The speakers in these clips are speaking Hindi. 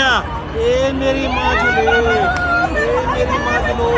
ए मेरी माँ झूले, ए मेरी माँ झूलो,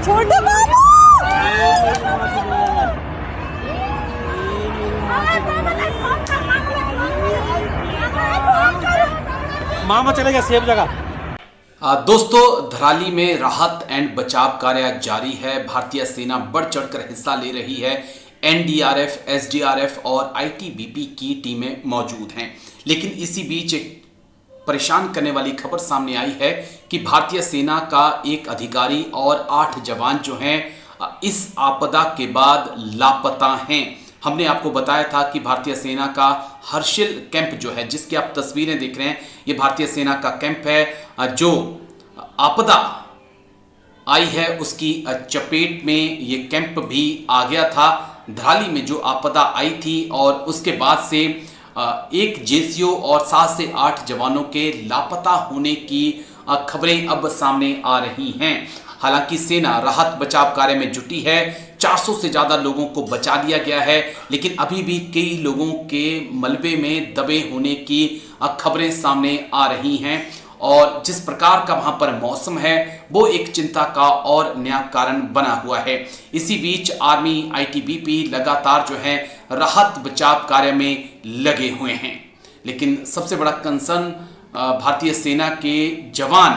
छोटे बाबू मामा चले गया सेफ जगह। दोस्तों, धराली में राहत एंड बचाव कार्य जारी है। भारतीय सेना बढ़ चढ़कर हिस्सा ले रही है। एनडीआरएफ, एसडीआरएफ और आईटीबीपी की टीमें मौजूद हैं। लेकिन इसी बीच एक परेशान करने वाली खबर सामने आई है कि भारतीय सेना का एक अधिकारी और 8 जवान जो हैं इस आपदा के बाद लापता हैं। हमने आपको बताया था कि भारतीय सेना का हर्षिल कैंप जो है, जिसकी आप तस्वीरें देख रहे हैं, ये भारतीय सेना का कैंप है। जो आपदा आई है उसकी चपेट में ये कैंप भी आ गया था। धराली में जो आपदा आई थी और उसके बाद से एक जेसीओ और 7 से 8 जवानों के लापता होने की खबरें अब सामने आ रही हैं। हालांकि सेना राहत बचाव कार्य में जुटी है। 400 से ज्यादा लोगों को बचा लिया गया है, लेकिन अभी भी कई लोगों के मलबे में दबे होने की खबरें सामने आ रही हैं। और जिस प्रकार का वहां पर मौसम है वो एक चिंता का और नया कारण बना हुआ है। इसी बीच आर्मी, आईटीबीपी लगातार जो है राहत बचाव कार्य में लगे हुए हैं। लेकिन सबसे बड़ा कंसर्न भारतीय सेना के जवान,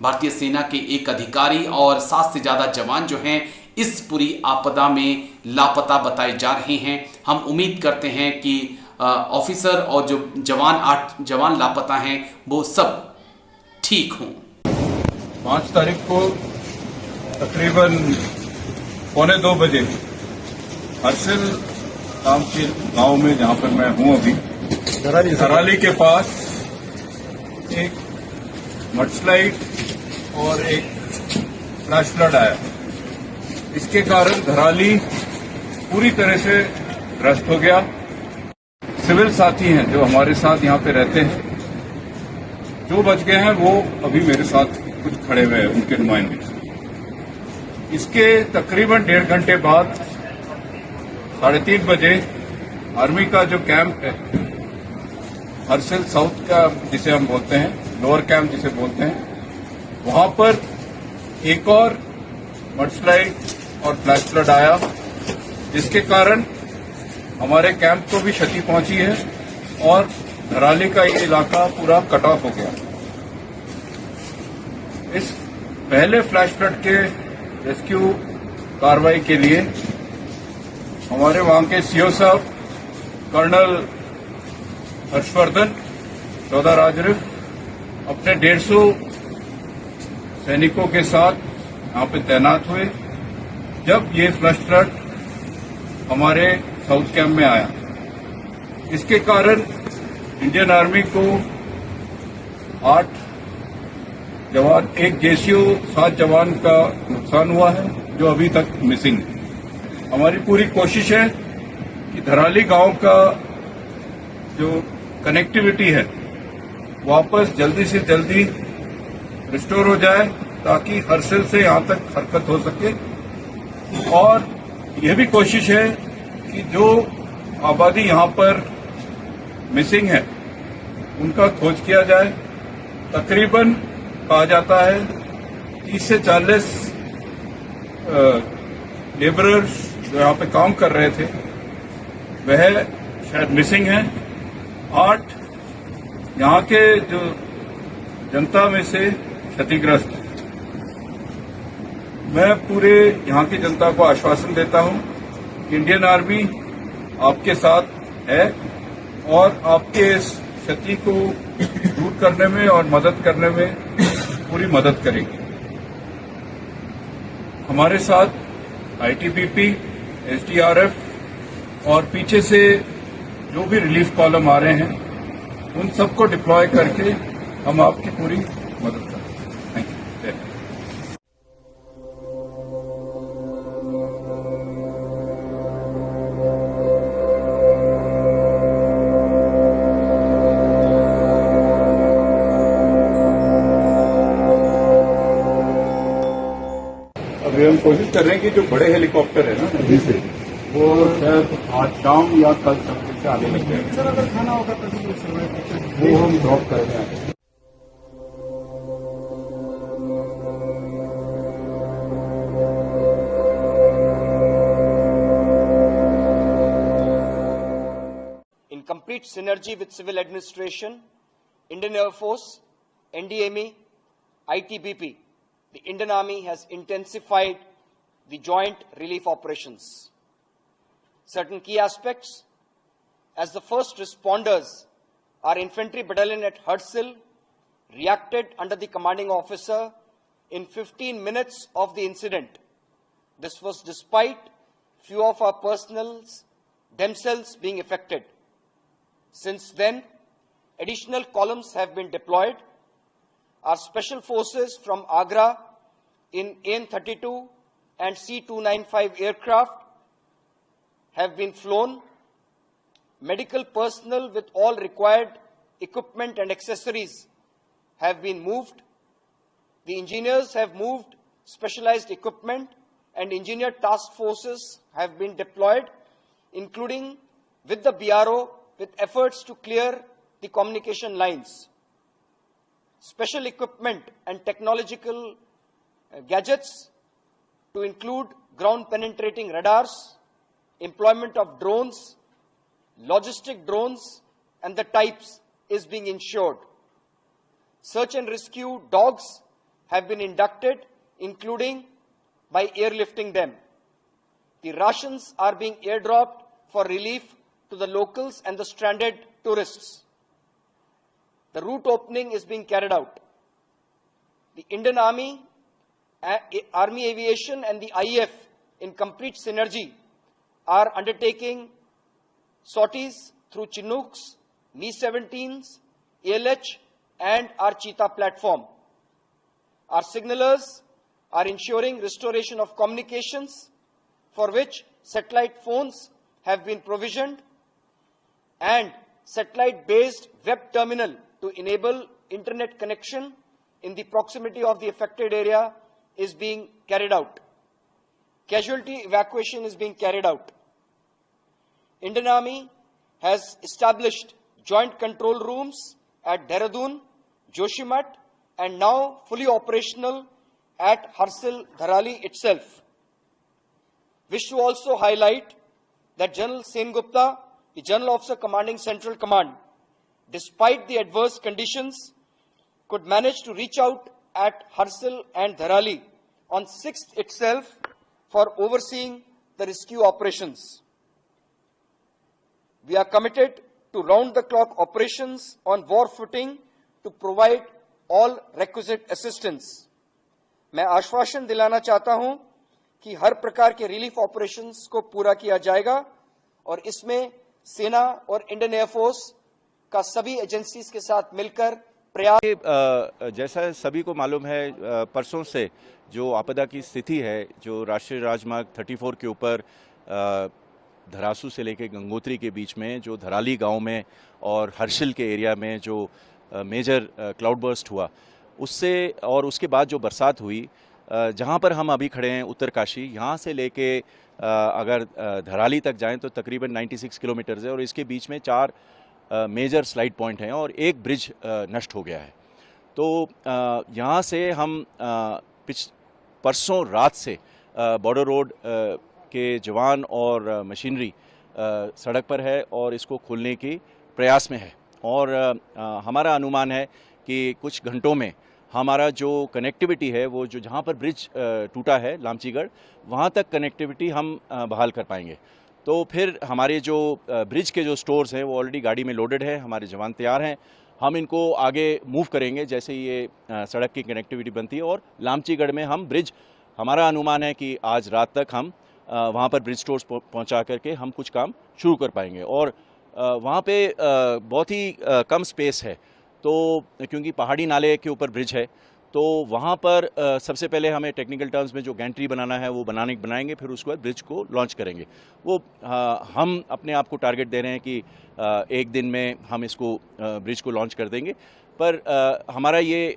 भारतीय सेना के एक अधिकारी और 7 से ज्यादा जवान जो हैं इस पूरी आपदा में लापता बताए जा रहे हैं। हम उम्मीद करते हैं कि ऑफिसर और जो 8 जवान लापता हैं वो सब ठीक हों। 5 तारीख को तकरीबन 1:45 बजे हर्षिल नाम के गांव में, जहां पर मैं हूं अभी, धराली के पास एक मडस्लाइड और एक फ्लैश फ्लड आया। इसके कारण धराली पूरी तरह से ध्वस्त हो गया। सिविल साथी हैं जो हमारे साथ यहां पे रहते हैं, जो बच गए हैं वो अभी मेरे साथ कुछ खड़े हुए हैं, उनके नुमाइंदे। इसके तकरीबन 1.5 घंटे बाद 3:30 बजे आर्मी का जो कैंप है हर्षिल साउथ का, जिसे हम बोलते हैं, लोअर कैंप जिसे बोलते हैं, वहां पर एक और मडस्लाइड और फ्लैश फ्लड आया, जिसके कारण हमारे कैंप को भी क्षति पहुंची है और धराली का ये इलाका पूरा कट ऑफ हो गया। इस पहले फ्लैश फ्लड के रेस्क्यू कार्रवाई के लिए हमारे वहां के सीओ साहब कर्नल हर्षवर्धन चौधरी राजरिफ अपने 150 सैनिकों के साथ यहां पे तैनात हुए जब ये फ्लैश फ्लड हमारे साउथ कैंप में आया। इसके कारण इंडियन आर्मी को 8 जवान, एक जेसीओ, 7 जवान का नुकसान हुआ है जो अभी तक मिसिंग है। हमारी पूरी कोशिश है कि धराली गांव का जो कनेक्टिविटी है वापस जल्दी से जल्दी रिस्टोर हो जाए, ताकि हर्षिल से यहां तक हरकत हो सके। और यह भी कोशिश है कि जो आबादी यहां पर मिसिंग है उनका खोज किया जाए। तकरीबन कहा जाता है 30 से 40 लेबरर्स जो यहाँ पे काम कर रहे थे वह शायद मिसिंग हैं। 8 यहाँ के जो जनता में से क्षतिग्रस्त। मैं पूरे यहाँ की जनता को आश्वासन देता हूँ कि इंडियन आर्मी आपके साथ है और आपके इस क्षति को दूर करने में और मदद करने में पूरी मदद करेगी। हमारे साथ आईटीबीपी, एसडीआरएफ और पीछे से जो भी रिलीफ कॉलम आ रहे हैं उन सबको डिप्लॉय करके हम आपकी पूरी मदद करेंगे। Thank you. अभी हम कोशिश कर रहे हैं कि जो बड़े हेलीकॉप्टर है ना, वो शायद आज शाम या कल सवेरे से आगे लग जाएंगे। सर, अगर खाना होगा तो वो हम ड्रॉप कर रहे हैं। complete synergy with civil administration, Indian Air Force, NDME, ITBP, the Indian Army has intensified the joint relief operations. Certain key aspects: as the first responders, our infantry battalion at Harsil reacted under the commanding officer in 15 minutes of the incident. This was despite few of our personnel themselves being affected. Since then, additional columns have been deployed. Our special forces from Agra in AN-32 and C-295 aircraft have been flown. Medical personnel with all required equipment and accessories have been moved. The engineers have moved specialized equipment, and engineer task forces have been deployed, including with the BRO, with efforts to clear the communication lines. Special equipment and technological gadgets to include ground penetrating radars, employment of drones, logistic drones, and the types is being ensured. Search and rescue dogs have been inducted, including by airlifting them. The rations are being airdropped for relief to the locals and the stranded tourists. The route opening is being carried out. The Indian Army, Army Aviation and the IAF in complete synergy are undertaking sorties through Chinooks, Mi-17s, ALH and our Cheetah platform. Our signalers are ensuring restoration of communications, for which satellite phones have been provisioned, and satellite-based web terminal to enable internet connection in the proximity of the affected area is being carried out. Casualty evacuation is being carried out. Indian Army has established joint control rooms at Dehradun, Joshimath, and now fully operational at Harsil Dharali itself. Wish to also highlight that General Sengupta, the General Officer commanding Central Command, despite the adverse conditions, could manage to reach out at Harsil and Dharali on 6th itself for overseeing the rescue operations. We are committed to round-the-clock operations on war footing to provide all requisite assistance. मैं आश्वासन दिलाना चाहता हूं कि हर प्रकार के रिलीफ ऑपरेशंस को पूरा किया जाएगा और इसमें सेना और इंडियन एयरफोर्स का सभी एजेंसीज के साथ मिलकर प्रयास। जैसा सभी को मालूम है, परसों से जो आपदा की स्थिति है, जो राष्ट्रीय राजमार्ग 34 के ऊपर धरासू से लेकर गंगोत्री के बीच में, जो धराली गांव में और हर्षिल के एरिया में जो मेजर क्लाउड बर्स्ट हुआ, उससे और उसके बाद जो बरसात हुई, जहां पर हम अभी खड़े हैं उत्तरकाशी, यहां से लेके अगर धराली तक जाएं तो तकरीबन 96 किलोमीटर है और इसके बीच में 4 मेजर स्लाइड पॉइंट हैं और एक ब्रिज नष्ट हो गया है। तो यहाँ से हम परसों रात से बॉर्डर रोड के जवान और मशीनरी सड़क पर है और इसको खोलने की प्रयास में है और हमारा अनुमान है कि कुछ घंटों में हमारा जो कनेक्टिविटी है, वो जो जहाँ पर ब्रिज टूटा है लामचीगढ़, वहाँ तक कनेक्टिविटी हम बहाल कर पाएंगे। तो फिर हमारे जो ब्रिज के जो स्टोर्स हैं वो ऑलरेडी गाड़ी में लोडेड है, हमारे जवान तैयार हैं, हम इनको आगे मूव करेंगे जैसे ये सड़क की कनेक्टिविटी बनती है। और लामचीगढ़ में हम ब्रिज, हमारा अनुमान है कि आज रात तक हम वहाँ पर ब्रिज स्टोर्स पहुँचा करके हम कुछ काम शुरू कर पाएंगे। और वहाँ पे बहुत ही कम स्पेस है, तो क्योंकि पहाड़ी नाले के ऊपर ब्रिज है, तो वहाँ पर सबसे पहले हमें टेक्निकल टर्म्स में जो गैंट्री बनाना है वो बनाएंगे, फिर उसके बाद ब्रिज को लॉन्च करेंगे। वो हम अपने आप को टारगेट दे रहे हैं कि एक दिन में हम इसको ब्रिज को लॉन्च कर देंगे, पर हमारा ये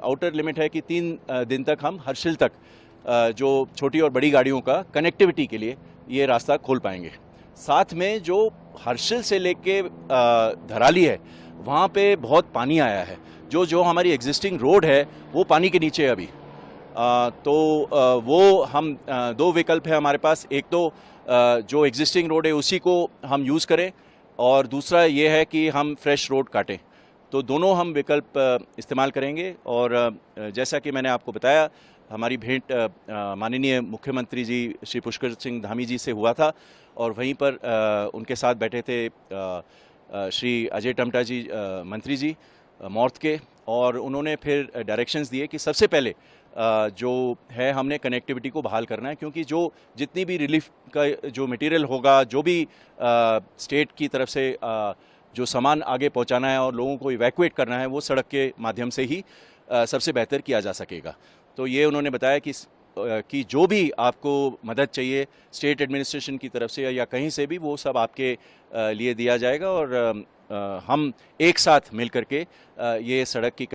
आउटर लिमिट है कि 3 दिन तक हम हर्षिल तक जो छोटी और बड़ी गाड़ियों का कनेक्टिविटी के लिए ये रास्ता खोल पाएंगे। साथ में जो हर्षिल से लेके धराली है, वहाँ पे बहुत पानी आया है, जो हमारी एग्जिस्टिंग रोड है वो पानी के नीचे है अभी। तो वो हम 2 विकल्प है हमारे पास। एक तो जो एग्जिस्टिंग रोड है उसी को हम यूज़ करें, और दूसरा ये है कि हम फ्रेश रोड काटें। तो दोनों हम विकल्प इस्तेमाल करेंगे। और जैसा कि मैंने आपको बताया, हमारी भेंट माननीय मुख्यमंत्री जी श्री पुष्कर सिंह धामी जी से हुआ था और वहीं पर उनके साथ बैठे थे श्री अजय टमटा जी मंत्री जी मॉर्थ के, और उन्होंने फिर डायरेक्शंस दिए कि सबसे पहले जो है हमने कनेक्टिविटी को बहाल करना है, क्योंकि जो जितनी भी रिलीफ का जो मटेरियल होगा, जो भी स्टेट की तरफ से जो सामान आगे पहुंचाना है और लोगों को इवैक्यूएट करना है, वो सड़क के माध्यम से ही सबसे बेहतर किया जा सकेगा। तो ये उन्होंने बताया कि जो भी आपको मदद चाहिए स्टेट एडमिनिस्ट्रेशन की तरफ से या कहीं से भी, वो सब आपके लिए दिया जाएगा और हम एक साथ मिल करके ये सड़क की